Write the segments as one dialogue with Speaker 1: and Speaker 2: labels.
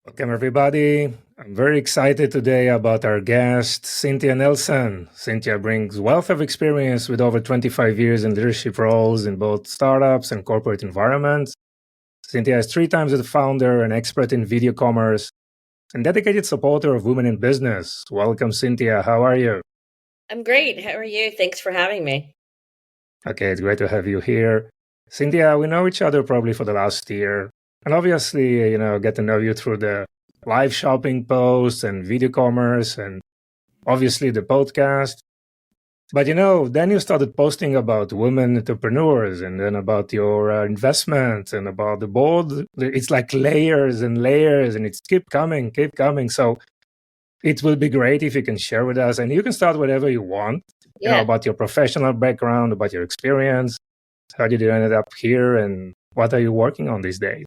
Speaker 1: Welcome, everybody. I'm very excited today about our guest, Cynthia Nelson. Cynthia brings wealth of experience with over 25 years in leadership roles in both startups and corporate environments. Cynthia is 3 times the founder and expert in video commerce and dedicated supporter of women in business. Welcome, Cynthia. How are you?
Speaker 2: I'm great. How are you? Thanks for having me.
Speaker 1: Okay, it's great to have you here. Cynthia, we know each other probably for the last year. And obviously, get to know you through the live shopping posts and video commerce and obviously the podcast. But then you started posting about women entrepreneurs and then about your investments and about the board. It's like layers and layers and it's keep coming, keep coming. So it will be great if you can share with us and you can start whatever you want,
Speaker 2: Yeah,
Speaker 1: about your professional background, about your experience. How did you end up here and what are you working on these days?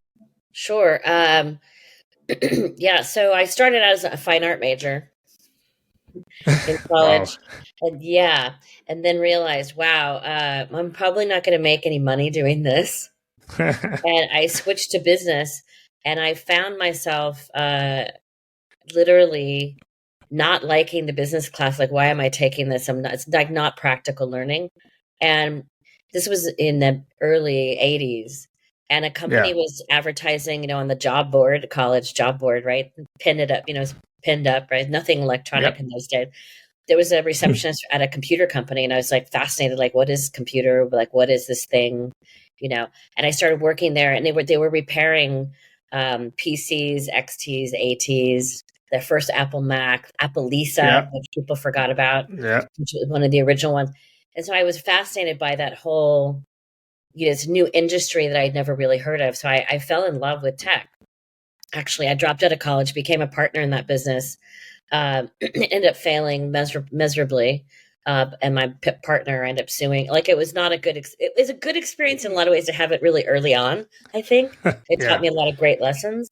Speaker 2: sure. Yeah, so I started as a fine art major in
Speaker 1: Wow.
Speaker 2: college. And then realized, wow, I'm probably not going to make any money doing this. And I switched to business and I found myself literally not liking the business class. Like, why am I taking this? It's like not practical learning. And this was in the early 80s. And a
Speaker 1: Yeah.
Speaker 2: company was advertising, on the job board, college job board, right? Pinned it up, it's pinned up, right? Nothing electronic
Speaker 1: Yep.
Speaker 2: in those days. There was a receptionist at a computer company, and I was like fascinated, like, what is computer? Like, what is this thing? And I started working there, and they were repairing PCs, XTs, ATs, their first Apple Mac, Apple Lisa,
Speaker 1: Yeah.
Speaker 2: which people forgot about,
Speaker 1: Yeah.
Speaker 2: which was one of the original ones. And so I was fascinated by that whole, this new industry that I'd never really heard of. So I fell in love with tech. Actually, I dropped out of college, became a partner in that business, ended up failing miserably. And my partner ended up suing. Like, it was not a good. It was a good experience in a lot of ways to have it really early on. I think it taught
Speaker 1: Yeah.
Speaker 2: me a lot of great lessons.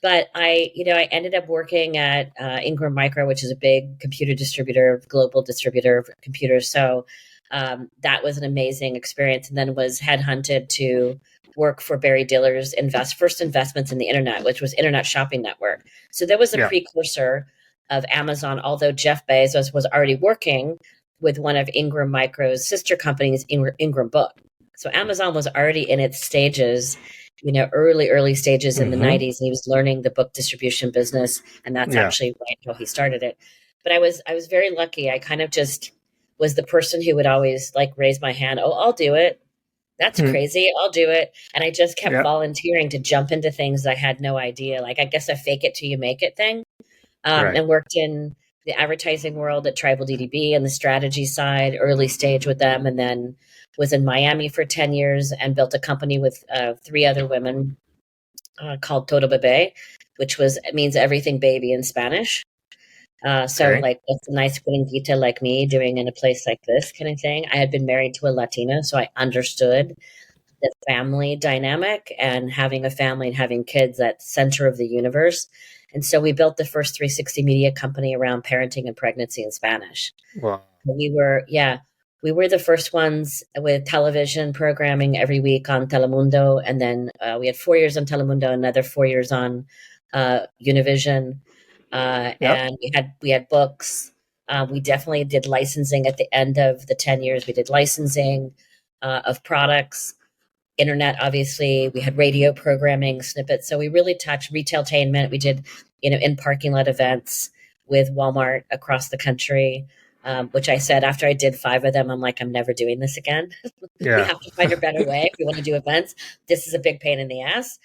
Speaker 2: But I ended up working at Ingram Micro, which is a big computer distributor, global distributor of computers. So that was an amazing experience. And then was headhunted to work for Barry Diller's first investments in the internet, which was Internet Shopping Network. So there was a
Speaker 1: Yeah.
Speaker 2: precursor of Amazon, although Jeff Bezos was already working with one of Ingram Micro's sister companies, Ingram Book. So Amazon was already in its stages, early stages in the
Speaker 1: Mm-hmm.
Speaker 2: 90s, and he was learning the book distribution business, and that's
Speaker 1: Yeah.
Speaker 2: actually how he started it. But I was very lucky. I kind of just was the person who would always like raise my hand. Oh, I'll do it. That's
Speaker 1: Hmm.
Speaker 2: crazy. I'll do it. And I just kept
Speaker 1: Yeah.
Speaker 2: volunteering to jump into things I had no idea. Like, I guess a fake it till you make it thing.
Speaker 1: Right.
Speaker 2: And worked in the advertising world at Tribal DDB and the strategy side, early stage with them. And then was in Miami for 10 years and built a company with 3 other women called Todo Bebe, which it means everything baby in Spanish. So,
Speaker 1: Okay.
Speaker 2: like, what's a nice detail like me doing in a place like this kind of thing? I had been married to a Latina, so I understood the family dynamic and having a family and having kids at center of the universe. And so we built the first 360 media company around parenting and pregnancy in Spanish.
Speaker 1: Wow.
Speaker 2: We were the first ones with television programming every week on Telemundo, and then we had 4 years on Telemundo, another 4 years on Univision,
Speaker 1: Yep.
Speaker 2: and we had books. We definitely did licensing at the end of the 10 years. We did licensing of products, internet, obviously. We had radio programming snippets. So we really touched retailtainment. We did, in parking lot events with Walmart across the country, which I said after I did 5 of them, I'm like, I'm never doing this again. We
Speaker 1: Yeah.
Speaker 2: have to find a better way if we want to do events. This is a big pain in the ass.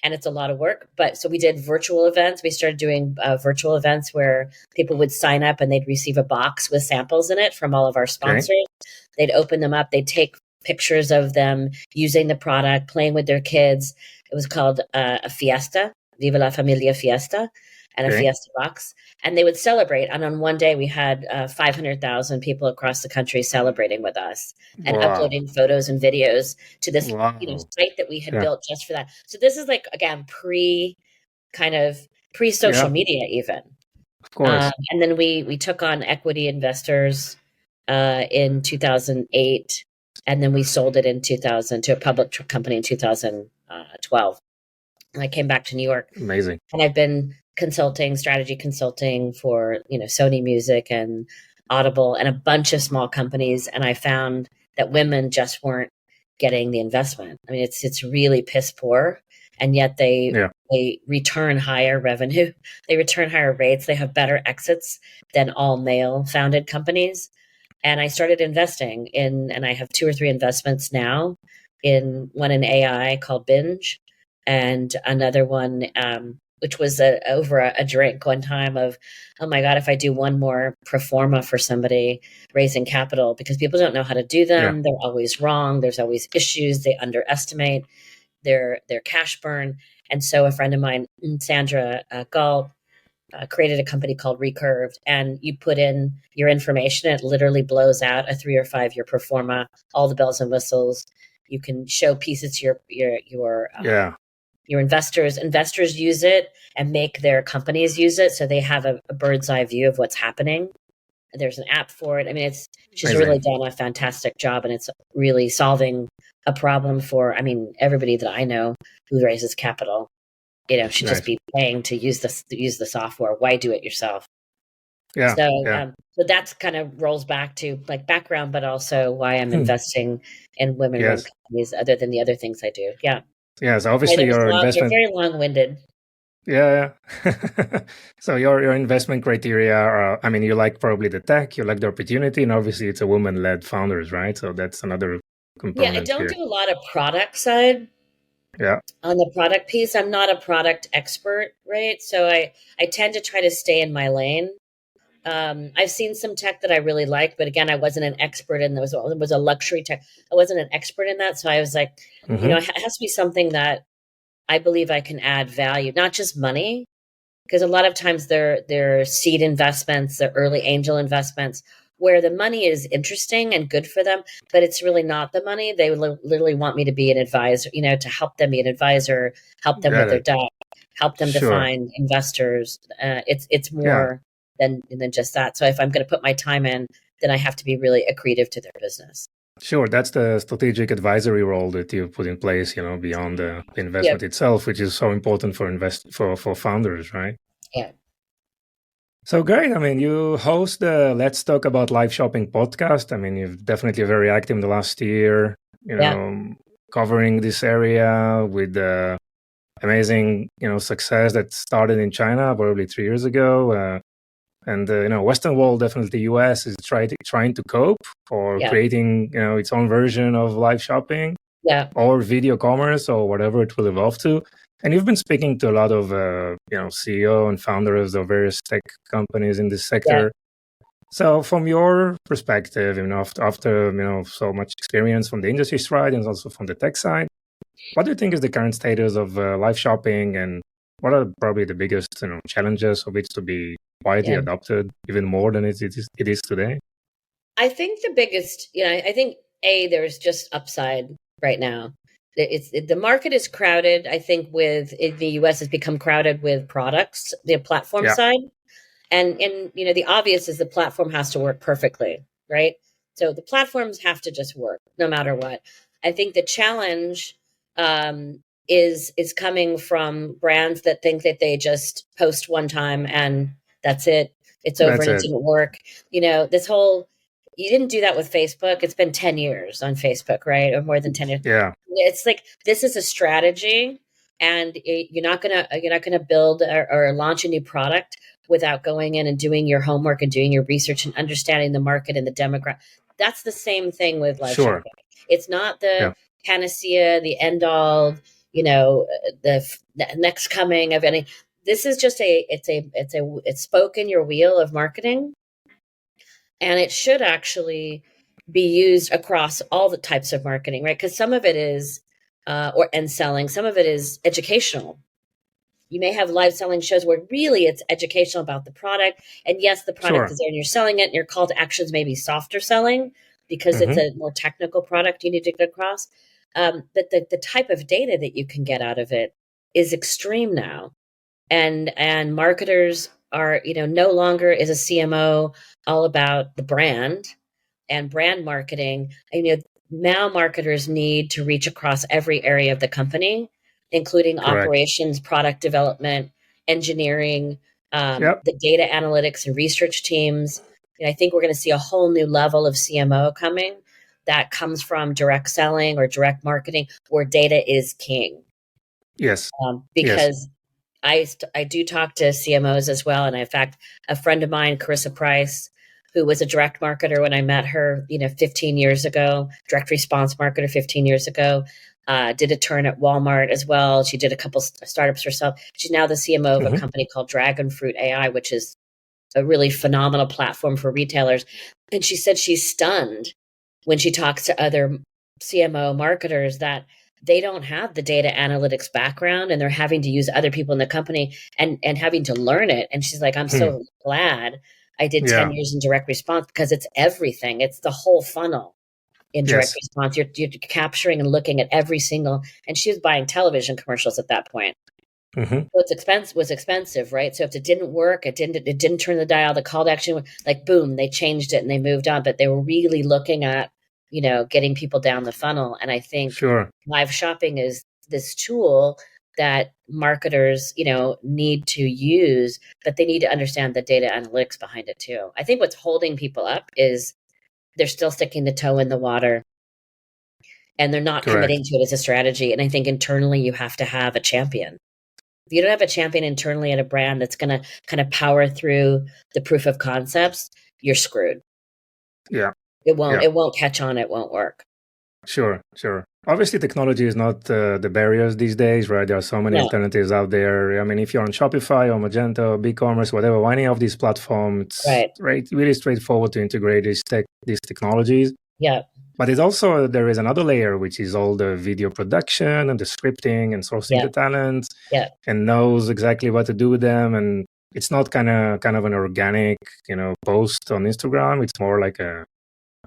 Speaker 2: And it's a lot of work. But so we did virtual events. We started doing virtual events where people would sign up and they'd receive a box with samples in it from all of our
Speaker 1: Okay.
Speaker 2: sponsors. They'd open them up. They'd take pictures of them using the product, playing with their kids. It was called a fiesta, Viva la Familia Fiesta, and a
Speaker 1: Okay.
Speaker 2: fiesta box. And they would celebrate. And on one day, we had 500,000 people across the country celebrating with us and
Speaker 1: Wow.
Speaker 2: uploading photos and videos to this,
Speaker 1: Wow.
Speaker 2: site that we had
Speaker 1: Yeah.
Speaker 2: built just for that. So this is like, again, kind of pre social
Speaker 1: Yeah.
Speaker 2: media even.
Speaker 1: Of course.
Speaker 2: And then we took on equity investors in 2008, and then we sold it in 2000 to a public company in 2012. And I came back to New York,
Speaker 1: Amazing.
Speaker 2: and I've been strategy consulting for, Sony Music and Audible and a bunch of small companies. And I found that women just weren't getting the investment. I mean, it's really piss poor. And yet they return higher revenue. They return higher rates. They have better exits than all male founded companies. And I started investing and I have 2 or 3 investments now, in one in AI called Binge, and another one, which was over a drink one time of, oh my God, if I do one more pro forma for somebody raising capital, because people don't know how to do them. They're always wrong. There's always issues. They underestimate their cash burn. And so a friend of mine, Sandra Galt, created a company called Recurved, and you put in your information, it literally blows out a 3 or 5 year pro forma, all the bells and whistles. You can show pieces to your investors. Investors use it and make their companies use it, so they have a bird's eye view of what's happening. There's an app for it. I mean, she's really done a fantastic job, and it's really solving a problem for, everybody that I know who raises capital, should just be paying to use the software. Why do it yourself? So that's kind of rolls back to like background, but also why I'm investing in women-run companies, other than the other things I do. Yeah.
Speaker 1: So obviously your investment.
Speaker 2: You're very long-winded.
Speaker 1: Yeah. So your investment criteria are, you like probably the tech, you like the opportunity, and obviously it's a woman-led founders, right? So that's another component.
Speaker 2: Yeah, I don't do a lot of product side.
Speaker 1: Yeah.
Speaker 2: On the product piece, I'm not a product expert, right? So I tend to try to stay in my lane. I've seen some tech that I really like, but again, I wasn't an expert in those. It was a luxury tech. I wasn't an expert in that. So I was like, it has to be something that I believe I can add value, not just money, because a lot of times they're seed investments, they're early angel investments, where the money is interesting and good for them, but it's really not the money. They literally want me to be an advisor, to help them be an advisor, help them with their debt, help them to find investors. It's more than just that. So if I'm going to put my time in, then I have to be really accretive to their business.
Speaker 1: Sure, that's the strategic advisory role that you put in place, beyond the investment itself, which is so important for founders, right?
Speaker 2: Yeah.
Speaker 1: So great. You host the Let's Talk About Live Shopping podcast. You've definitely very active in the last year, covering this area with the amazing, success that started in China probably 3 years ago. And Western world, definitely US, is trying to cope for creating, its own version of live shopping or video commerce or whatever it will evolve to. And you've been speaking to a lot of, CEO and founders of various tech companies in this sector. So from your perspective, after so much experience from the industry side and also from the tech side, what do you think is the current status of live shopping, and what are probably the biggest challenges of it to be widely adopted even more than it is today?
Speaker 2: I think the biggest, I think there's just upside right now. The market is crowded. I think in the US has become crowded with products, the platform side. And the obvious is the platform has to work perfectly, right? So the platforms have to just work no matter what. I think the challenge is coming from brands that think that they just post one time and that's it. It's over and it didn't work. This whole, you didn't do that with Facebook. It's been 10 years on Facebook, right? Or more than 10 years.
Speaker 1: Yeah.
Speaker 2: It's like, this is a strategy, and you're not gonna build or launch a new product without going in and doing your homework and doing your research and understanding the market and the demographic. That's the same thing with live shopping. It's not the panacea, the end all, the next coming of any. This is just it's spoke in your wheel of marketing, and it should actually be used across all the types of marketing, right? Because some of it is and selling, some of it is educational. You may have live selling shows where really it's educational about the product. And yes, the product is there and you're selling it, and your call to actions may be softer selling because it's a more technical product you need to get across. But the type of data that you can get out of it is extreme now. And marketers are, no longer is a CMO all about the brand and brand marketing. Now marketers need to reach across every area of the company including
Speaker 1: Correct.
Speaker 2: operations, product development, engineering,
Speaker 1: Yep.
Speaker 2: the data analytics and research teams. And I think we're going to see a whole new level of CMO coming that comes from direct selling or direct marketing where data is king.
Speaker 1: Yes. Yes.
Speaker 2: Because I do talk to CMOs as well. And in fact, a friend of mine, Carissa Price, who was a direct marketer when I met her, 15 years ago, direct response marketer 15 years ago, did a turn at Walmart as well. She did a couple startups herself. She's now the CMO of a company called Dragon Fruit AI, which is a really phenomenal platform for retailers. And she said she's stunned when she talks to other CMO marketers that they don't have the data analytics background and they're having to use other people in the company and having to learn it. And she's like, I'm so glad I did 10 years in direct response because it's everything. It's the whole funnel in direct response. You're capturing and looking at every single, and she was buying television commercials at that point. So was expensive, right? So if it didn't work, it didn't turn the dial, the call to action, like boom, they changed it and they moved on. But they were really looking at, getting people down the funnel. And I think live shopping is this tool that marketers, need to use, but they need to understand the data analytics behind it too. I think what's holding people up is they're still sticking the toe in the water and they're not committing to it as a strategy. And I think internally you have to have a champion. If you don't have a champion internally at a brand that's going to kind of power through the proof of concepts, you're screwed.
Speaker 1: Yeah.
Speaker 2: It won't catch on. It won't work.
Speaker 1: Sure. Obviously, technology is not the barriers these days, right? There are so many alternatives out there. I mean, if you're on Shopify or Magento, or BigCommerce, whatever, any of these platforms, it's really straightforward to integrate these technologies.
Speaker 2: Yeah.
Speaker 1: But there is another layer, which is all the video production and the scripting and sourcing the talent and knows exactly what to do with them. And it's not kind of an organic, post on Instagram. It's more like a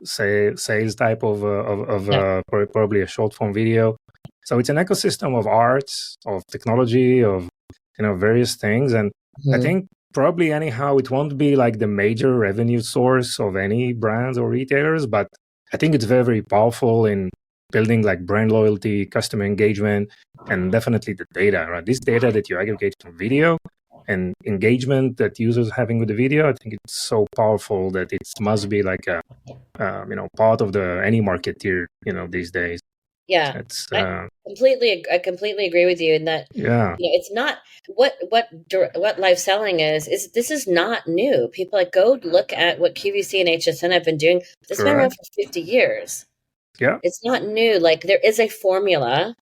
Speaker 1: sales type of probably a short form video. So it's an ecosystem of arts, of technology, of various things. And I think probably anyhow it won't be like the major revenue source of any brands or retailers, but I think it's very, very powerful in building like brand loyalty, customer engagement, and definitely the data, right? This data that you aggregate from video and engagement that users are having with the video, I think it's so powerful that it must be like a part of any marketeer, these days.
Speaker 2: Yeah, I completely agree with you in that. It's not what live selling is. This is not new. People go look at what QVC and HSN have been doing. This has been around for 50 years.
Speaker 1: Yeah,
Speaker 2: it's not new. Like there is a formula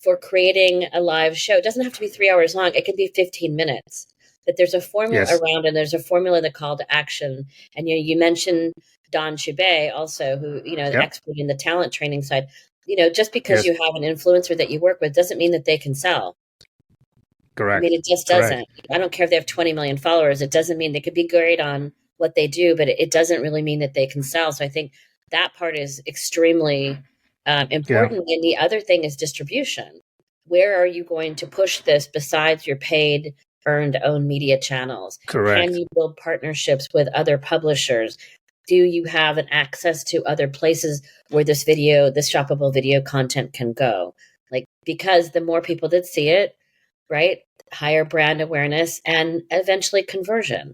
Speaker 2: for creating a live show. It doesn't have to be 3 hours long. It could be 15 minutes. But there's a formula around, and there's a formula, the call to action. And you mentioned Don Chubet also, who the expert in the talent training side. Just because you have an influencer that you work with doesn't mean that they can sell.
Speaker 1: Correct.
Speaker 2: I mean, it just doesn't. I don't care if they have 20 million followers. It doesn't mean they could be great on what they do, but it doesn't really mean that they can sell. So I think that part is extremely important. And the other thing is distribution. Where are you going to push this besides your paid, earned, owned media channels?
Speaker 1: Correct.
Speaker 2: Can you build partnerships with other publishers? Do you have an access to other places where this shoppable video content can go? Because the more people that see it, right, higher brand awareness and eventually conversion.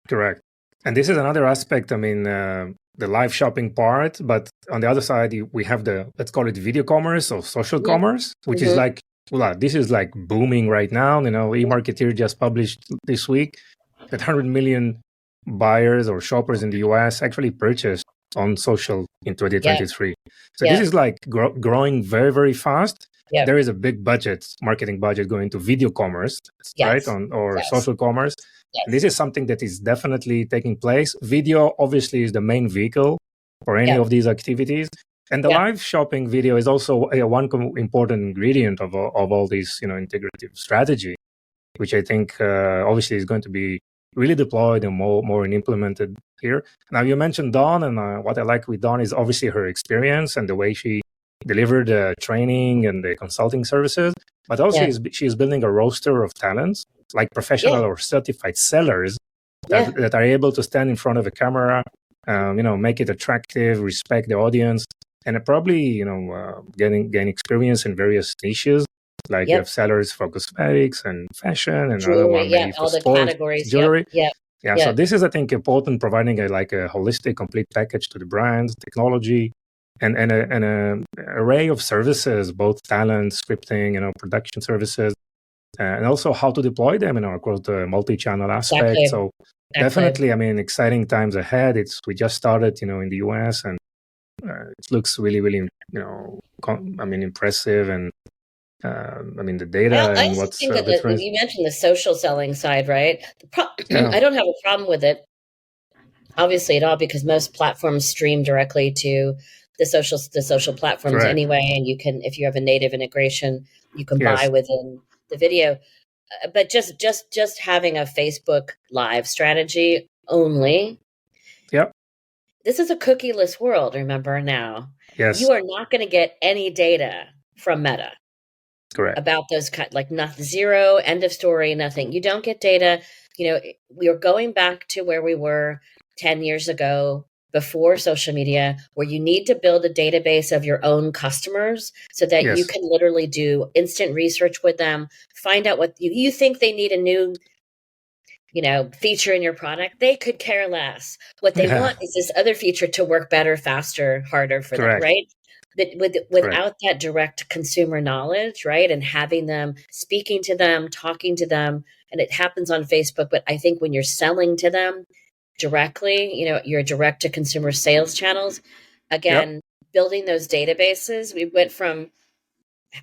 Speaker 1: Correct. And this is another aspect. I mean, the live shopping part, but on the other side, we have let's call it video commerce or social commerce, which is like, this is like booming right now. eMarketer just published this week that 100 million buyers or shoppers in the US actually purchased on social in 2023. So this is like growing very, very fast. There is a big marketing budget going to video commerce, right? Or social commerce. And this is something that is definitely taking place. Video obviously is the main vehicle for any of these activities. And the live shopping video is also one important ingredient of all these, integrative strategy, which I think obviously is going to be really deployed and more implemented here. Now, you mentioned Dawn, and what I like with Dawn is obviously her experience and the way she delivered the training and the consulting services, but also she is building a roster of talents, like professional or certified sellers that are able to stand in front of a camera, make it attractive, respect the audience, and probably, gain experience in various niches Like you
Speaker 2: Yep.
Speaker 1: have sellers for cosmetics and fashion, and another
Speaker 2: Jewelry.
Speaker 1: one
Speaker 2: Yeah.
Speaker 1: maybe for
Speaker 2: All the
Speaker 1: sports,
Speaker 2: categories. Yep.
Speaker 1: jewelry.
Speaker 2: Yep.
Speaker 1: Yeah, so
Speaker 2: Yep.
Speaker 1: this is, I think, important, providing a holistic, complete package to the brands, technology, and an array of services, both talent, scripting, production services, and also how to deploy them, across the multi-channel aspect.
Speaker 2: Exactly.
Speaker 1: So
Speaker 2: Exactly.
Speaker 1: definitely, exciting times ahead. We just started, in the US, and it looks really, really, impressive, and the data
Speaker 2: I
Speaker 1: and
Speaker 2: also
Speaker 1: what's
Speaker 2: think that
Speaker 1: different.
Speaker 2: you mentioned the social selling side, right?
Speaker 1: Yeah.
Speaker 2: I don't have a problem with it, obviously, at all, because most platforms stream directly to the social platforms
Speaker 1: Correct.
Speaker 2: anyway, and you can, if you have a native integration, you can buy
Speaker 1: Yes.
Speaker 2: within the video. But just having a Facebook Live strategy only.
Speaker 1: Yep.
Speaker 2: This is a cookieless world. Remember now,
Speaker 1: Yes.
Speaker 2: you are not going to get any data from Meta
Speaker 1: Correct.
Speaker 2: about those like nothing, zero, end of story, nothing. You don't get data. We are going back to where we were 10 years ago, before social media, where you need to build a database of your own customers so that you
Speaker 1: Yes.
Speaker 2: can literally do instant research with them, find out what you think they need, a new feature in your product. They could care less. What they
Speaker 1: Yeah.
Speaker 2: want is this other feature to work better, faster, harder for them,
Speaker 1: Correct.
Speaker 2: right? But
Speaker 1: Correct.
Speaker 2: without that direct consumer knowledge, right, and having them, speaking to them, talking to them, and it happens on Facebook. But I think when you're selling to them directly, your direct to consumer sales channels, again, building those databases, we went from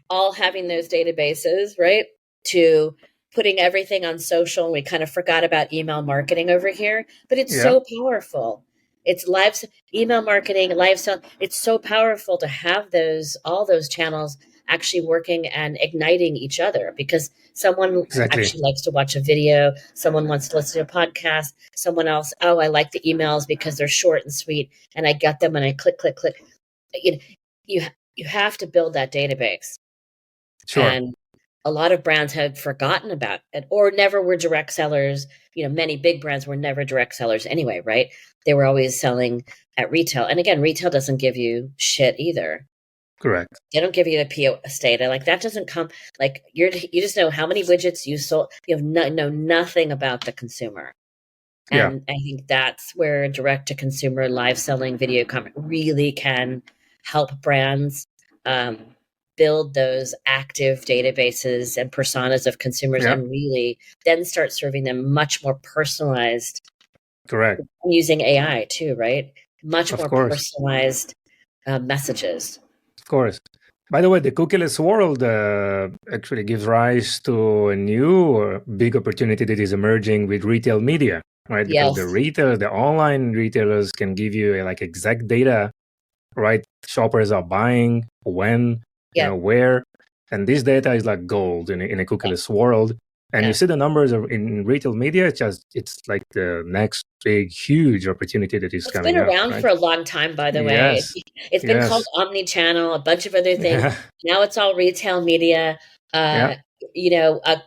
Speaker 2: all having those databases, right, to putting everything on social. And we kind of forgot about email marketing over here, but it's so powerful. It's live email marketing, live sell. It's so powerful to have all those channels actually working and igniting each other, because someone
Speaker 1: Exactly.
Speaker 2: actually likes to watch a video, someone wants to listen to a podcast, someone else, I like the emails because they're short and sweet, and I get them and I click. You have to build that database.
Speaker 1: Sure.
Speaker 2: And a lot of brands had forgotten about it, or never were direct sellers. Many big brands were never direct sellers anyway, right? They were always selling at retail. And again, retail doesn't give you shit either.
Speaker 1: Correct.
Speaker 2: They don't give you the POS data. Like, that doesn't come, like, you just know how many widgets you sold. You have know nothing about the consumer. And I think that's where direct to consumer live selling video comment really can help brands build those active databases and personas of consumers, and really then start serving them much more personalized.
Speaker 1: Correct.
Speaker 2: Using AI too, right? Much
Speaker 1: Of
Speaker 2: more
Speaker 1: course.
Speaker 2: personalized messages.
Speaker 1: Of course. By the way, the cookieless world actually gives rise to a new big opportunity that is emerging with retail media, right? Because the online retailers can give you exact data, right? Shoppers are buying, when, where, and this data is like gold in a cookieless world. And you see the numbers in retail media. It's like the next big, huge opportunity that is coming up.
Speaker 2: It's been around for a long time, by the way. It's been called omni-channel, a bunch of other things. Now it's all retail media. A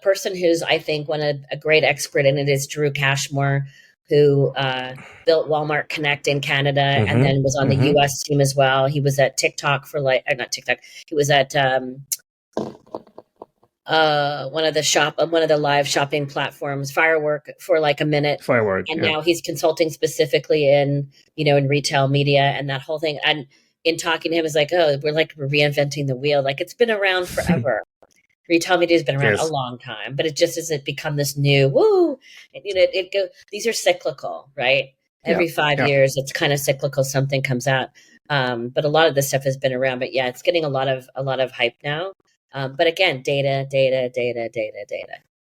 Speaker 2: person who's, I think, a great expert in it is Drew Cashmore, who built Walmart Connect in Canada, and then was on the US team as well. He was at TikTok for not TikTok. He was at one of the live shopping platforms, Firework, for like a minute. And now he's consulting specifically in retail media and that whole thing. And in talking to him, is like, we're reinventing the wheel. Like, it's been around forever. Retail media has been around a long time, but it just hasn't become this new woo. These are cyclical, right? Every 5 years, it's kind of cyclical. Something comes out, but a lot of this stuff has been around. But it's getting a lot of hype now. But again, data.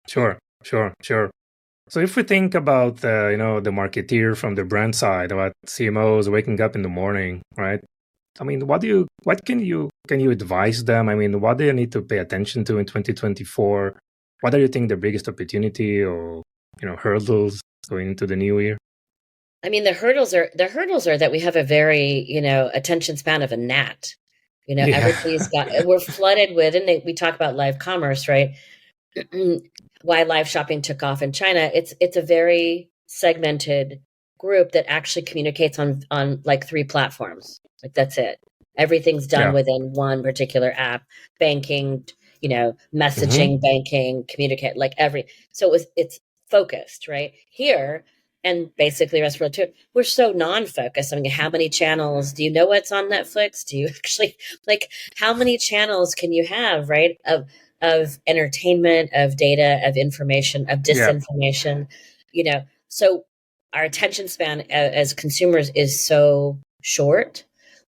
Speaker 1: Sure. So if we think about the marketeer from the brand side, about CMOs waking up in the morning, right? What can you advise them? What do you need to pay attention to in 2024? What do you think the biggest opportunity or hurdles going into the new year?
Speaker 2: The hurdles are that we have a very attention span of a gnat. Everybody's we're flooded with, and we talk about live commerce, right? Why live shopping took off in China. It's a very segmented group that actually communicates on like 3 platforms. Like, that's it. Everything's done within one particular app. Banking, messaging, banking, communicate, like so it's focused, right? Here, and basically the rest of the world too, we're so non-focused. I mean, how many channels, do you know what's on Netflix? Do you actually, like, how many channels can you have, right? Of entertainment, of data, of information, of disinformation, so our attention span as consumers is so short.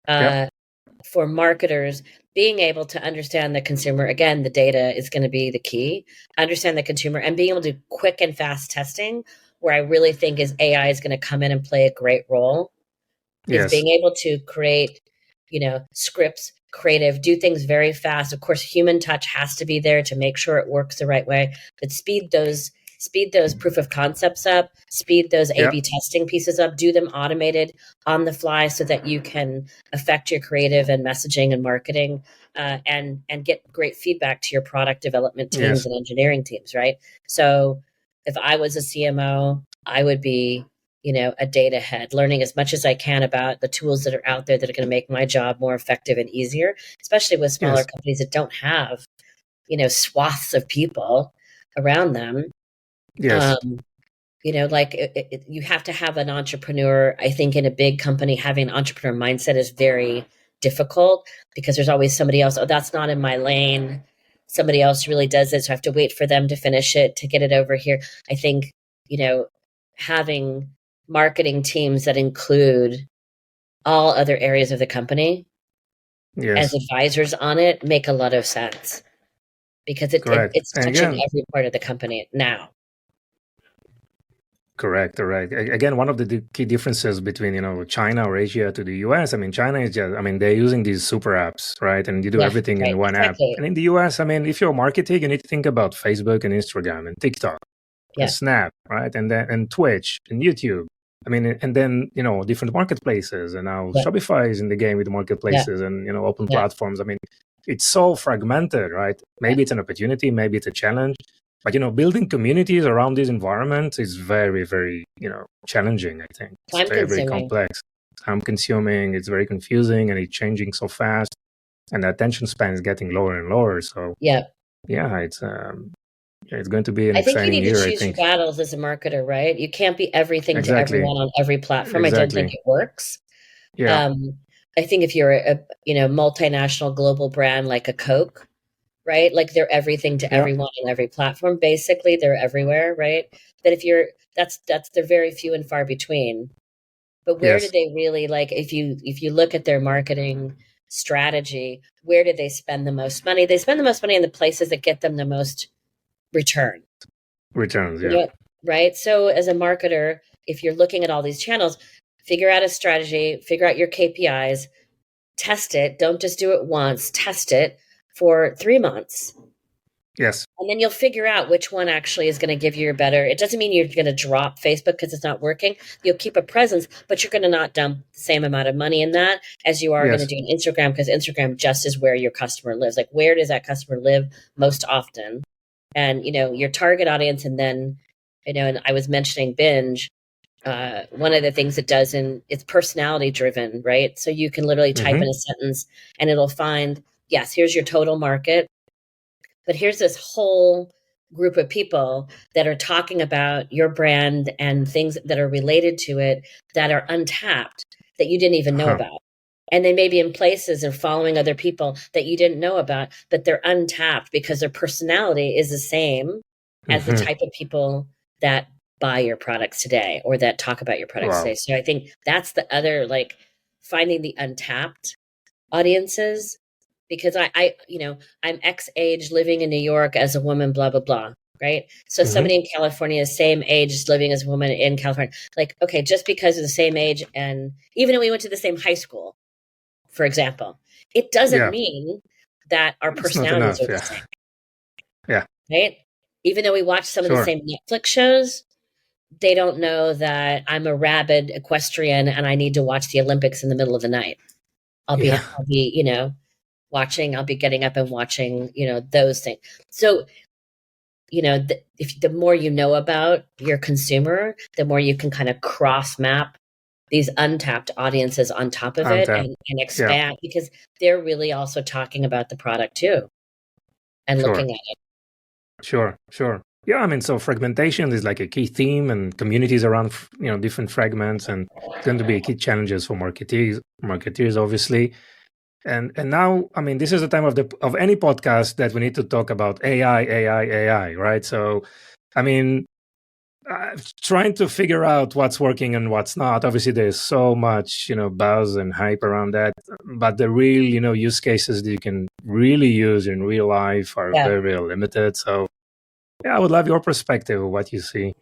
Speaker 2: For marketers, being able to understand the consumer, again, the data is going to be the key. Understand the consumer and being able to do quick and fast testing, where I really think is AI is going to come in and play a great role, is being able to create, scripts, creative, do things very fast. Of course, human touch has to be there to make sure it works the right way, but speed those proof of concepts up, speed those A/B testing pieces up, do them automated on the fly so that you can affect your creative and messaging and marketing, and get great feedback to your product development teams and engineering teams, right? So if I was a CMO, I would be, a data head, learning as much as I can about the tools that are out there that are going to make my job more effective and easier, especially with smaller companies that don't have, swaths of people around them. You have to have an entrepreneur. I think in a big company, having an entrepreneur mindset is very difficult because there's always somebody else. Oh, that's not in my lane. Somebody else really does it. So I have to wait for them to finish it to get it over here. I think, having marketing teams that include all other areas of the company as advisors on it make a lot of sense, because it's touching every part of the company now.
Speaker 1: Correct. Again, one of the key differences between, China or Asia to the US, I mean, China is they're using these super apps, right? And you do everything in one app. And in the US, I mean, if you're marketing, you need to think about Facebook and Instagram and TikTok and Snap, right? And Twitch and YouTube. I mean, and then, different marketplaces. And now Shopify is in the game with marketplaces and, open platforms. I mean, it's so fragmented, right? Maybe it's an opportunity, maybe it's a challenge. But, building communities around this environment is very, very, challenging, I think. It's very, very complex. Time consuming, it's very confusing, and it's changing so fast. And the attention span is getting lower and lower. So, it's going to be an exciting year, I think.
Speaker 2: You need to choose your battles as a marketer, right? You can't be everything to everyone on every platform. I don't think it works. I think if you're a, multinational global brand like a Coke, right? Like they're everything to everyone on every platform. Basically, they're everywhere, right? But if they're very few and far between. But where did they really, like, if you look at their marketing strategy, where did they spend the most money? They spend the most money in the places that get them the most returns, right? So as a marketer, if you're looking at all these channels, figure out a strategy, figure out your KPIs, test it. Don't just do it once, test it for 3 months. And then you'll figure out which one actually is going to give you your better. It doesn't mean you're going to drop Facebook because it's not working. You'll keep a presence, but you're going to not dump the same amount of money in that as you are going to do in Instagram, because Instagram just is where your customer lives. Like, where does that customer live most often? And, your target audience. And then, and I was mentioning Binge. One of the things it does, it's personality driven, right? So you can literally type in a sentence and it'll find, yes, here's your total market, but here's this whole group of people that are talking about your brand and things that are related to it that are untapped, that you didn't even know about. And they may be in places or following other people that you didn't know about, but they're untapped because their personality is the same as the type of people that buy your products today or that talk about your products today. So I think that's the other, like, finding the untapped audiences, because I'm X age living in New York as a woman, blah, blah, blah. Right. So somebody in California is same age as living as a woman in California. Like, okay, just because of the same age, and even though we went to the same high school, for example, it doesn't mean that our personalities are the same. Right. Even though we watch some of the same Netflix shows, they don't know that I'm a rabid equestrian and I need to watch the Olympics in the middle of the night. I'll be, watching, I'll be getting up and watching, those things. So, if the more you know about your consumer, the more you can kind of cross map these untapped audiences on top of it and expand, because they're really also talking about the product too. and
Speaker 1: Sure.
Speaker 2: looking at it.
Speaker 1: Sure. Yeah, I mean, so fragmentation is like a key theme, and communities around, different fragments, and it's going to be key challenges for marketeers, obviously. And now, I mean, this is the time of any podcast that we need to talk about AI, right? So, I mean, trying to figure out what's working and what's not. Obviously, there's so much, buzz and hype around that, but the real, use cases that you can really use in real life are very, very limited. So, yeah, I would love your perspective of what you see.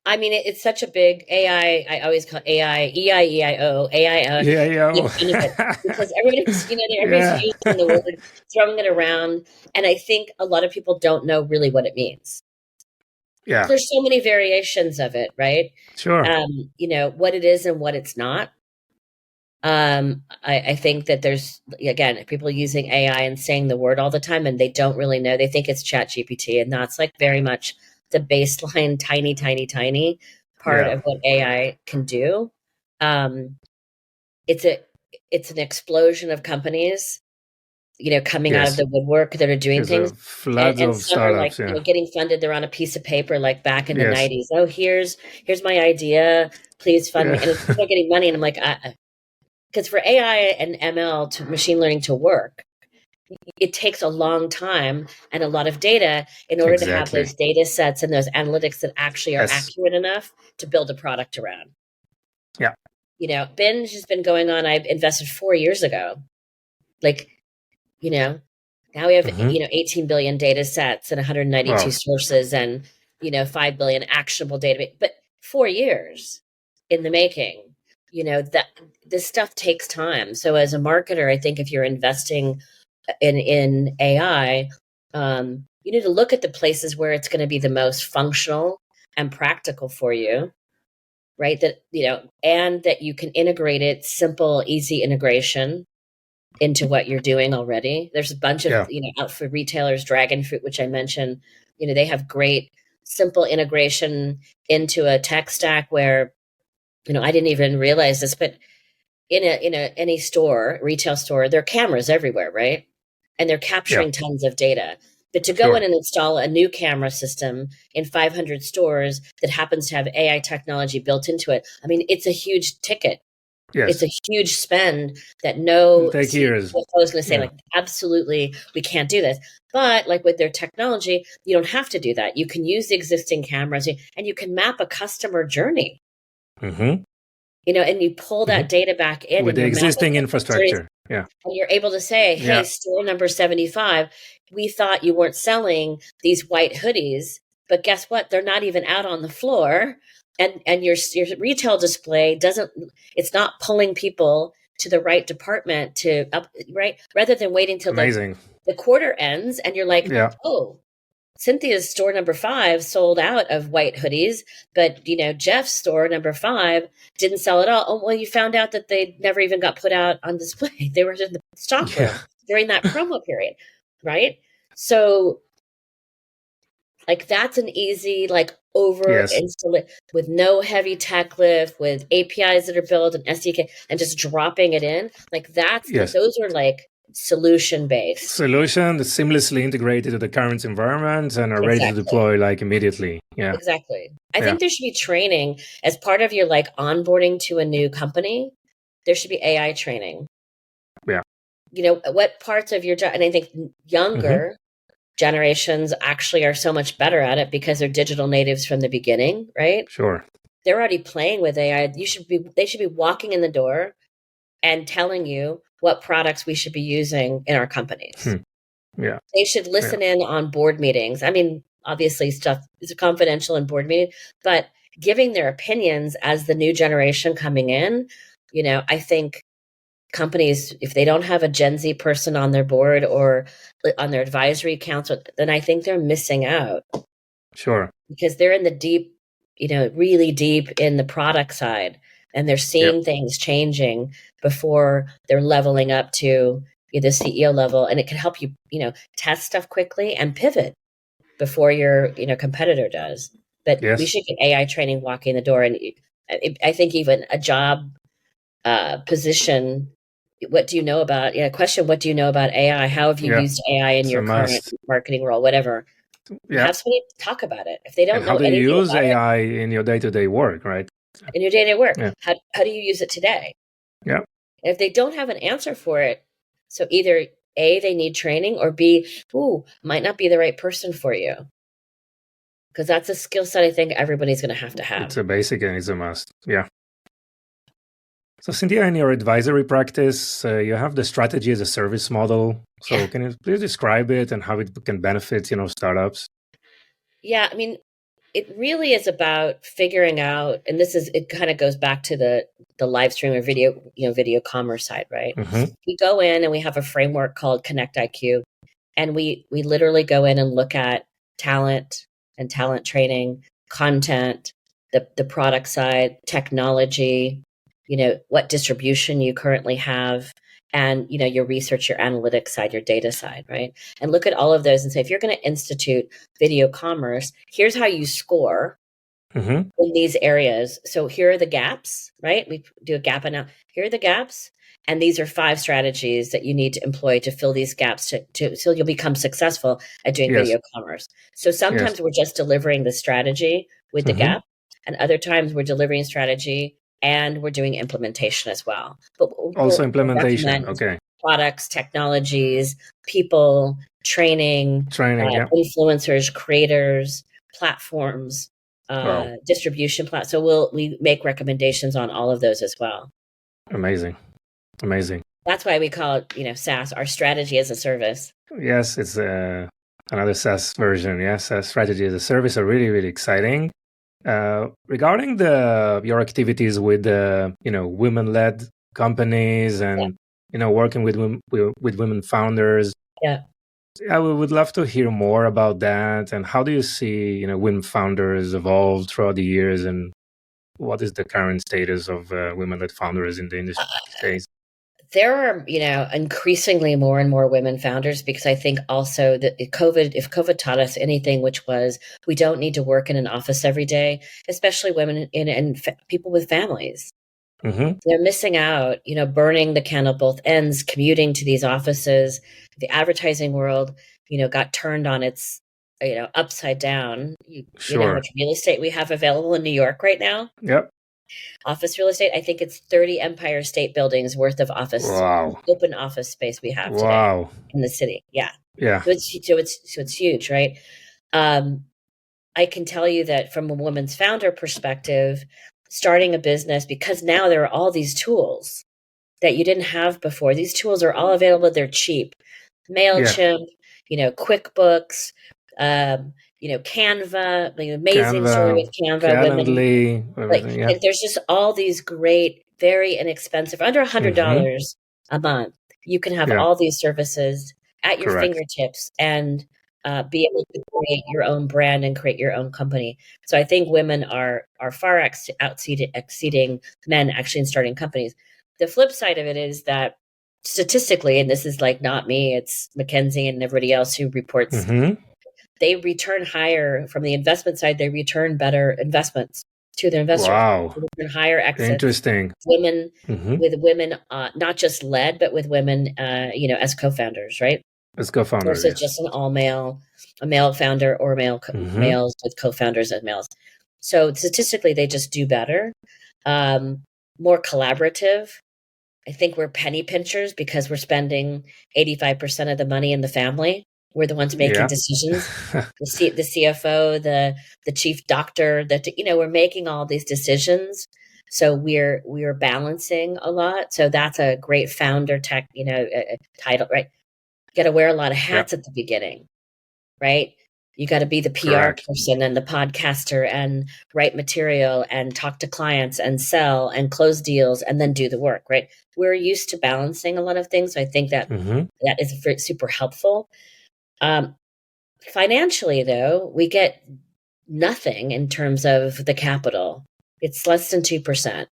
Speaker 2: I mean, it's such a big AI. I always call AI EIEIO, AIO.
Speaker 1: Yeah,
Speaker 2: because everybody's, everybody's using the word, throwing it around, and I think a lot of people don't know really what it means.
Speaker 1: Yeah,
Speaker 2: there's so many variations of it, right?
Speaker 1: Sure.
Speaker 2: What it is and what it's not. I think that there's, again, people using AI and saying the word all the time, and they don't really know. They think it's Chat GPT, and that's like very much the baseline, tiny part of what AI can do. It's an explosion of companies, coming out of the woodwork that are doing things.
Speaker 1: Floods
Speaker 2: and
Speaker 1: of
Speaker 2: some are like,
Speaker 1: startups,
Speaker 2: getting funded. They're on a piece of paper, like back in the 90s. Oh, here's my idea. Please fund me. And it's people getting money. And I'm like, because for AI and ML to machine learning to work, it takes a long time and a lot of data in order to have those data sets and those analytics that actually are accurate enough to build a product around.
Speaker 1: Yeah.
Speaker 2: Binge has been going on. I invested 4 years ago. Now we have, 18 billion data sets and 192 sources and, 5 billion actionable data. But 4 years in the making, that this stuff takes time. So as a marketer, I think if you're investing in AI, you need to look at the places where it's going to be the most functional and practical for you, right? That, and that you can integrate it, simple, easy integration into what you're doing already. There's a bunch of, out for retailers, Dragon Fruit, which I mentioned, they have great, simple integration into a tech stack where, I didn't even realize this, but in any store, retail store, there are cameras everywhere, right? And they're capturing tons of data. But to go in and install a new camera system in 500 stores that happens to have AI technology built into it, I mean, it's a huge ticket. It's a huge spend that
Speaker 1: take years.
Speaker 2: I was going to say, absolutely, we can't do this. But like with their technology, you don't have to do that. You can use the existing cameras and you can map a customer journey.
Speaker 1: Mm-hmm.
Speaker 2: And you pull that data back in
Speaker 1: with the existing infrastructure.
Speaker 2: And you're able to say, hey, store number 75, we thought you weren't selling these white hoodies, but guess what? They're not even out on the floor. And your retail display it's not pulling people to the right department right? Rather than waiting till the quarter ends and you're like, oh, Cynthia's store number 5 sold out of white hoodies, but Jeff's store number 5 didn't sell at all. Oh, well, you found out that they never even got put out on display. They were in the stock room during that promo period, right? So, that's an easy, install with no heavy tech lift, with APIs that are built and SDK, and just dropping it in. Those are solution based.
Speaker 1: Solution that's seamlessly integrated to the current environment and are ready to deploy
Speaker 2: I
Speaker 1: immediately.
Speaker 2: think there should be training as part of your onboarding to a new company. There should be AI training. What parts of your job, and I think younger generations actually are so much better at it because they're digital natives from the beginning, right?
Speaker 1: Sure.
Speaker 2: They're already playing with AI. They should be walking in the door and telling you what products we should be using in our companies. They should listen in on board meetings. I mean, obviously stuff is confidential in board meeting, but giving their opinions as the new generation coming in, I think companies, if they don't have a Gen Z person on their board or on their advisory council, then I think they're missing out.
Speaker 1: Sure.
Speaker 2: Because they're in the deep, really deep in the product side, and they're seeing things changing before they're leveling up to the CEO level. And it can help you, test stuff quickly and pivot before your, competitor does. But we should get AI training walking the door. And I think even a job position, what do you know about, question, what do you know about AI? How have you
Speaker 1: Yeah.
Speaker 2: used AI in
Speaker 1: It's a
Speaker 2: your current
Speaker 1: must.
Speaker 2: marketing role, whatever? And
Speaker 1: Yeah.
Speaker 2: have somebody talk about it. If they
Speaker 1: And
Speaker 2: don't
Speaker 1: how
Speaker 2: know
Speaker 1: do you
Speaker 2: anything
Speaker 1: use
Speaker 2: about it
Speaker 1: AI in your day-to-day work, right?
Speaker 2: in your day-to-day work,
Speaker 1: Yeah.
Speaker 2: how do you use it today?
Speaker 1: Yeah.
Speaker 2: And if they don't have an answer for it, so either A, they need training, or B, might not be the right person for you. Because that's a skill set I think everybody's going to have.
Speaker 1: It's a basic and it's a must. Yeah. So Cynthia, in your advisory practice, you have the strategy as a service model. So
Speaker 2: Yeah.
Speaker 1: can you please describe it and how it can benefit, startups?
Speaker 2: Yeah, I mean, it really is about figuring out, and it kind of goes back to the live stream or video commerce side, right?
Speaker 1: Mm-hmm.
Speaker 2: We go in and we have a framework called Connect IQ, and we literally go in and look at talent and talent training, content, the product side, technology, what distribution you currently have, and your research, your analytics side, your data side, right? And look at all of those and say, if you're going to institute video commerce, here's how you score
Speaker 1: Mm-hmm.
Speaker 2: in these areas. So here are the gaps, right? We do a gap analysis. Here are the gaps. And these are 5 strategies that you need to employ to fill these gaps so you'll become successful at doing
Speaker 1: Yes.
Speaker 2: video commerce. So sometimes we're just delivering the strategy with the
Speaker 1: Mm-hmm.
Speaker 2: gap, and other times we're delivering strategy and we're doing implementation as well. But
Speaker 1: Also
Speaker 2: we'll
Speaker 1: implementation.
Speaker 2: recommend
Speaker 1: Okay.
Speaker 2: products, technologies, people, training,
Speaker 1: Training. Yeah.
Speaker 2: influencers, creators, platforms,
Speaker 1: Wow.
Speaker 2: distribution platform. So we make recommendations on all of those as well.
Speaker 1: Amazing. Amazing.
Speaker 2: That's why we call it, SaaS, our strategy as a service.
Speaker 1: Yes, it's another SaaS version. Yes, strategy as a service are really, really exciting. Regarding your activities with women-led companies and working with women founders,
Speaker 2: Yeah.
Speaker 1: I would love to hear more about that. And how do you see women founders evolve throughout the years, and what is the current status of women-led founders in the industry these days?
Speaker 2: There are, increasingly more and more women founders, because I think also that if COVID taught us anything, which was we don't need to work in an office every day, especially women and people with families.
Speaker 1: Mm-hmm.
Speaker 2: They're missing out, burning the candle both ends, commuting to these offices. The advertising world, got turned on its, upside down. You know how
Speaker 1: Sure.
Speaker 2: much real estate we have available in New York right now?
Speaker 1: Yep.
Speaker 2: Office real estate. I think it's 30 Empire State Buildings worth of
Speaker 1: Wow.
Speaker 2: open office space we have today
Speaker 1: Wow.
Speaker 2: in the city. Yeah.
Speaker 1: Yeah.
Speaker 2: So it's huge, right? I can tell you that from a woman's founder perspective, starting a business, because now there are all these tools that you didn't have before. These tools are all available. They're cheap. MailChimp, QuickBooks, Canva, the amazing story
Speaker 1: Canva,
Speaker 2: with Canva, women.
Speaker 1: Calendly, everything. Yeah.
Speaker 2: Like there's just all these great, very inexpensive, under $100
Speaker 1: Mm-hmm.
Speaker 2: a month. You can have
Speaker 1: Yeah.
Speaker 2: all these services at your
Speaker 1: Correct.
Speaker 2: fingertips and be able to create your own brand and create your own company. So I think women are far exceeding men actually in starting companies. The flip side of it is that statistically, and this is like not me, it's McKinsey and everybody else who reports,
Speaker 1: Mm-hmm.
Speaker 2: they return higher from the investment side. They return better investments to their investors.
Speaker 1: Wow.
Speaker 2: They return higher exits.
Speaker 1: Interesting.
Speaker 2: Women
Speaker 1: Mm-hmm.
Speaker 2: with women, not just led, but with women, as co-founders, right?
Speaker 1: Let's go founders.
Speaker 2: Versus
Speaker 1: Yes.
Speaker 2: just a male founder or
Speaker 1: Mm-hmm.
Speaker 2: males with co-founders and males. So statistically, they just do better, more collaborative. I think we're penny pinchers because we're spending 85% of the money in the family. We're the ones making decisions. The CFO, the chief doctor, we're making all these decisions. So we're balancing a lot. So that's a great founder tech, title, right? You got to wear a lot of hats at the beginning, right? You got to be the PR
Speaker 1: Correct.
Speaker 2: person and the podcaster and write material and talk to clients and sell and close deals and then do the work, right? We're used to balancing a lot of things. So I think that
Speaker 1: Mm-hmm.
Speaker 2: that is super helpful. Financially, though, we get nothing in terms of the capital. It's less than 2%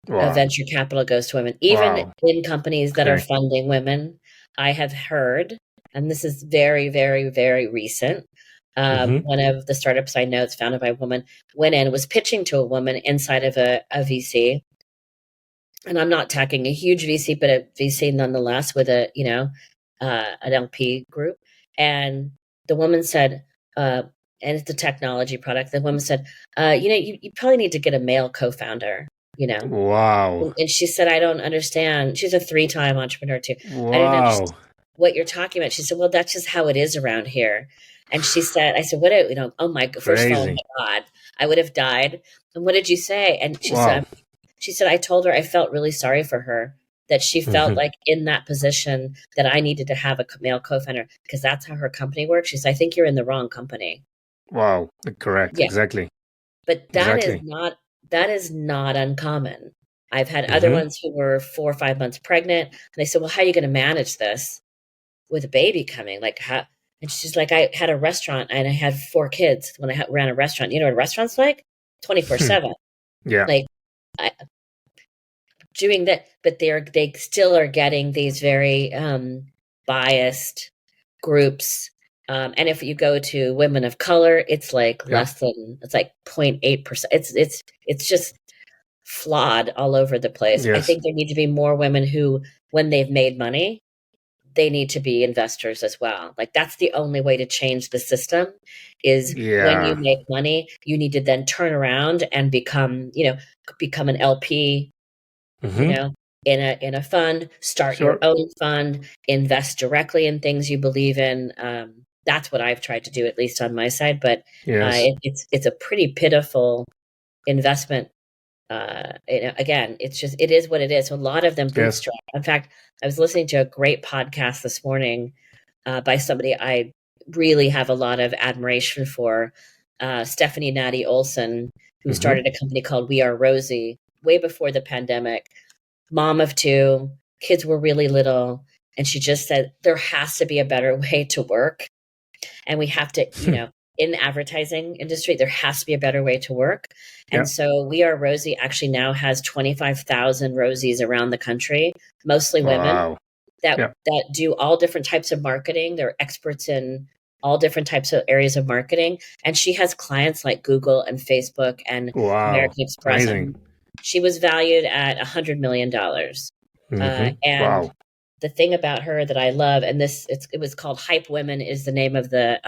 Speaker 1: Wow.
Speaker 2: of venture capital goes to women, even in companies that are
Speaker 1: Okay.
Speaker 2: funding women. I have heard, and this is very, very, very recent.
Speaker 1: Mm-hmm.
Speaker 2: One of the startups I know that's founded by a woman went in, was pitching to a woman inside of a VC. and I'm not talking a huge VC, but a VC nonetheless with a, an LP group. And the woman said, and it's a technology product. The woman said, you probably need to get a male co-founder,
Speaker 1: Wow.
Speaker 2: And she said, I don't understand. She's a 3-time entrepreneur too. I didn't understand
Speaker 1: Wow.
Speaker 2: what you're talking about. She said, well, that's just how it is around here. And she said, I said, oh my, first of all, oh
Speaker 1: Crazy.
Speaker 2: my God, I would have died. And what did you say? And
Speaker 1: Wow.
Speaker 2: she said, I told her I felt really sorry for her, that she felt like in that position that I needed to have a male co-founder because that's how her company works. She said, I think you're in the wrong company.
Speaker 1: Wow. Correct.
Speaker 2: Yeah.
Speaker 1: Exactly.
Speaker 2: But that
Speaker 1: Exactly.
Speaker 2: is not uncommon. I've had other ones who were 4 or 5 months pregnant, and they said, well, how are you going to manage this with a baby coming? Like, how? And she's like, I had a restaurant and I had 4 kids when I ran a restaurant. You know what a restaurant's like? 24/7.
Speaker 1: Yeah.
Speaker 2: Like, doing that, but they still are getting these very biased groups. And if you go to women of color, it's like
Speaker 1: Yeah.
Speaker 2: it's like 0.8%. It's just flawed all over the place. I
Speaker 1: Yes.
Speaker 2: think there need to be more women who, when they've made money, they need to be investors as well. Like that's the only way to change the system is when you
Speaker 1: Yeah.
Speaker 2: make money, you need to then turn around and become an LP, in a fund, start your
Speaker 1: Sure.
Speaker 2: own fund, invest directly in things you believe in. That's what I've tried to do, at least on my side. But
Speaker 1: Yes.
Speaker 2: it's a pretty pitiful investment. Again, it is what it is. So a lot of them
Speaker 1: Yes.
Speaker 2: bootstrap. In fact, I was listening to a great podcast this morning by somebody I really have a lot of admiration for, Stephanie Natty Olson, who started a company called We Are Rosie way before the pandemic. Mom of 2, kids were really little, and she just said there has to be a better way to work, and we have to, in the advertising industry, there has to be a better way to work.
Speaker 1: Yeah.
Speaker 2: And so We Are Rosie actually now has 25,000 Rosies around the country, mostly women
Speaker 1: Wow.
Speaker 2: that do all different types of marketing. They're experts in all different types of areas of marketing. And she has clients like Google and Facebook and
Speaker 1: Wow.
Speaker 2: American Express.
Speaker 1: Amazing.
Speaker 2: She was valued at $100 million. And
Speaker 1: Wow.
Speaker 2: the thing about her that I love, and it was called Hype Women, is the name of the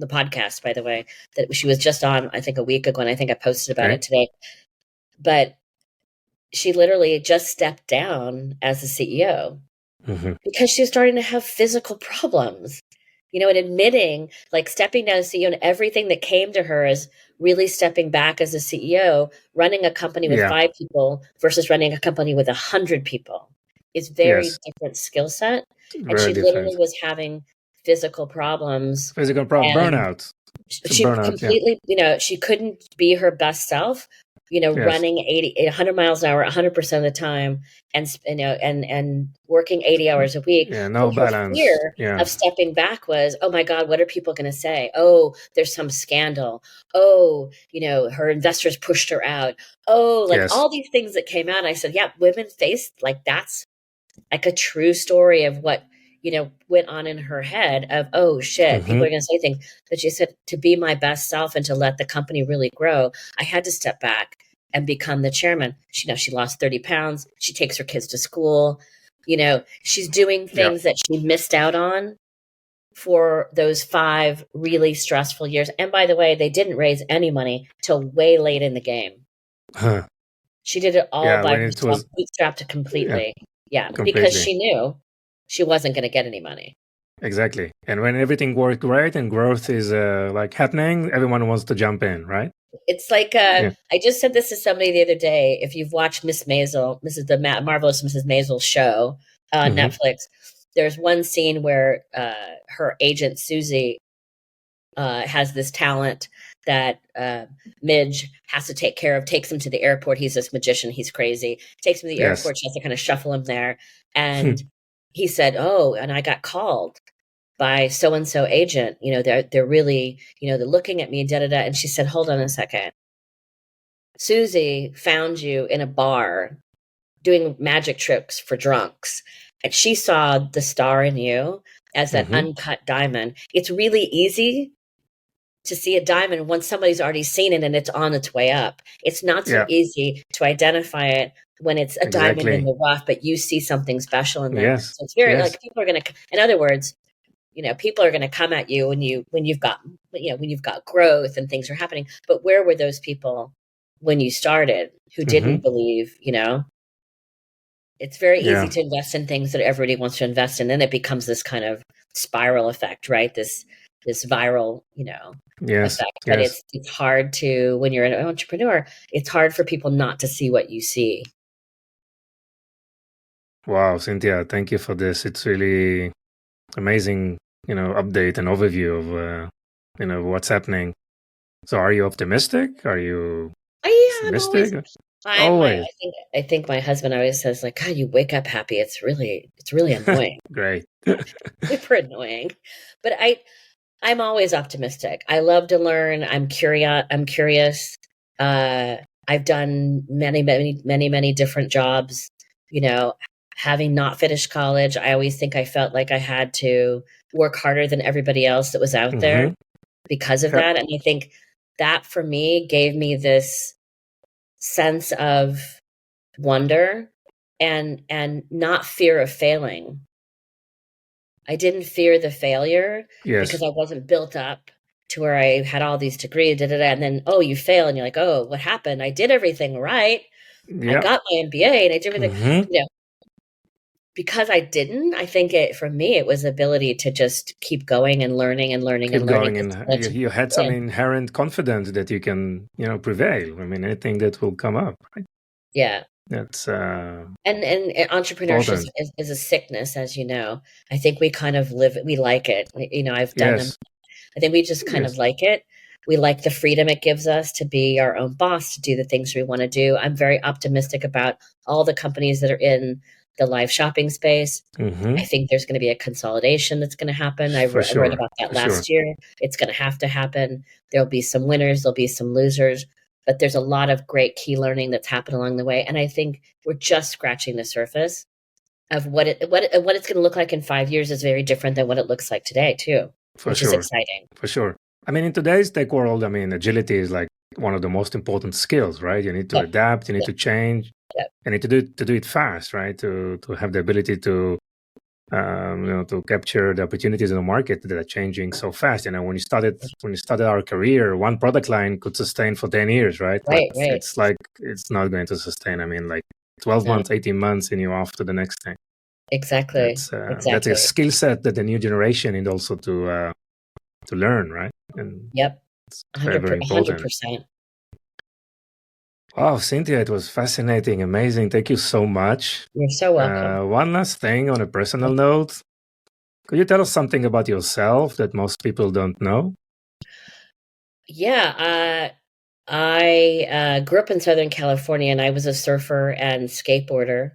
Speaker 2: podcast, by the way, that she was just on, I think a week ago, and I think I posted about it today. But she literally just stepped down as the CEO because she was starting to have physical problems, and admitting, like stepping down as CEO, and everything that came to her as really stepping back as a CEO, running a company with 5 people versus running a company with 100 people is very different skill set. And
Speaker 1: Very
Speaker 2: she literally
Speaker 1: different.
Speaker 2: was having physical problems.
Speaker 1: Physical problem.
Speaker 2: And
Speaker 1: Burnout.
Speaker 2: she completely, she couldn't be her best self, running 100 miles an hour, 100% of the time, and, and working 80 hours a week.
Speaker 1: Yeah. No
Speaker 2: Her
Speaker 1: balance.
Speaker 2: fear
Speaker 1: Yeah.
Speaker 2: of stepping back was, oh my God, what are people going to say? Oh, there's some scandal. Oh, her investors pushed her out. Oh, like all these things that came out. I said, yeah, women face, like, that's like a true story of what, went on in her head of, oh shit, people are going to say things. But she said, to be my best self and to let the company really grow, I had to step back and become the chairman. She lost 30 pounds. She takes her kids to school. She's doing things that she missed out on for those 5 really stressful years. And by the way, they didn't raise any money till way late in the game. She did it all by herself, bootstrapped completely. Because she knew she wasn't going to get any money.
Speaker 1: Exactly. And when everything worked great and growth is like happening, everyone wants to jump in, right?
Speaker 2: It's like, I just said this to somebody the other day. If you've watched Miss Maisel, the Marvelous Mrs. Maisel show on Netflix, there's one scene where her agent, Susie, has this talent that Midge has to take care of, takes him to the airport. He's this magician. He's crazy. Takes him to the airport. She has to kind of shuffle him there. And he said, oh, and I got called by so-and-so agent. They're really, they're looking at me, da-da-da. And she said, hold on a second. Susie found you in a bar doing magic tricks for drunks. And she saw the star in you as that uncut diamond. It's really easy to see a diamond once somebody's already seen it and it's on its way up. It's not so easy to identify it when it's a diamond in the rough, but you see something special in there. So it's very like people are going to, in other words, people are going to come at you when you've got growth and things are happening. But where were those people when you started who didn't believe? It's very easy to invest in things that everybody wants to invest in. Then it becomes this kind of spiral effect, right? This viral, effect. But it's hard to, when you're an entrepreneur, it's hard for people not to see what you see.
Speaker 1: Wow, Cynthia, thank you for this. It's really amazing, update and overview of, what's happening. So are you optimistic? Are you pessimistic?
Speaker 2: I think my husband always says, like, God, you wake up happy. It's really annoying.
Speaker 1: Great.
Speaker 2: Super annoying. But I'm always optimistic. I love to learn. I'm curious. I've done many different jobs. Having not finished college, I always think I felt like I had to work harder than everybody else that was out there because of that. And I think that for me gave me this sense of wonder and not fear of failing. I didn't fear the failure because I wasn't built up to where I had all these degrees, and then, you fail and you're like, oh, what happened? I did everything right. I got my MBA and I did everything. Because I didn't, I think for me, it was the ability to just keep going and learning and learning and learning.
Speaker 1: And you had some inherent confidence that you can, prevail. I mean, anything that will come up, right?
Speaker 2: Yeah.
Speaker 1: That's
Speaker 2: and entrepreneurship is a sickness, as you know. I think we kind of we like it. I've done them. I think we just kind of like it. We like the freedom it gives us to be our own boss, to do the things we want to do. I'm very optimistic about all the companies that are in the live shopping space. I think there's going to be a consolidation that's going to happen. I read about that last year. It's going to have to happen. There'll be some winners, there'll be some losers, but there's a lot of great key learning that's happened along the way. And I think we're just scratching the surface of what it's going to look like in 5 years is very different than what it looks like today too, which is exciting.
Speaker 1: For sure. I mean, in today's tech world, agility is like one of the most important skills, right? You need to adapt, you need to change. And need to do it fast, right? To have the ability to to capture the opportunities in the market that are changing so fast. When you started our career, one product line could sustain for 10 years, right?
Speaker 2: Right.
Speaker 1: It's like it's not going to sustain. I mean, like 12 months, 18 months, and you're off to the next thing.
Speaker 2: Exactly.
Speaker 1: That's a skill set that the new generation need also to learn, right? And
Speaker 2: it's 100%.
Speaker 1: Wow, Cynthia, it was fascinating, amazing. Thank you so much.
Speaker 2: You're so welcome.
Speaker 1: One last thing on a personal note. Could you tell us something about yourself that most people don't know?
Speaker 2: Yeah, I grew up in Southern California and I was a surfer and skateboarder.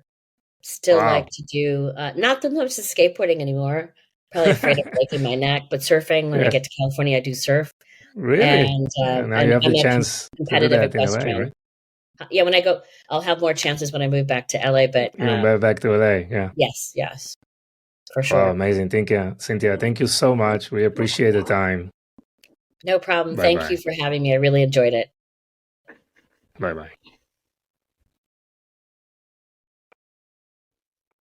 Speaker 2: Still like to do, not that much of skateboarding anymore. Probably afraid of breaking my neck, but surfing, when I get to California, I do surf.
Speaker 1: Really? And now you have the chance to do that in LA, right?
Speaker 2: Yeah, when I go, I'll have more chances when I move back to LA. But
Speaker 1: back to LA, yeah.
Speaker 2: Yes, for sure.
Speaker 1: Wow, amazing. Cynthia, thank you so much. We appreciate the time.
Speaker 2: No problem. Thank you for having me. I really enjoyed it.
Speaker 1: Bye-bye.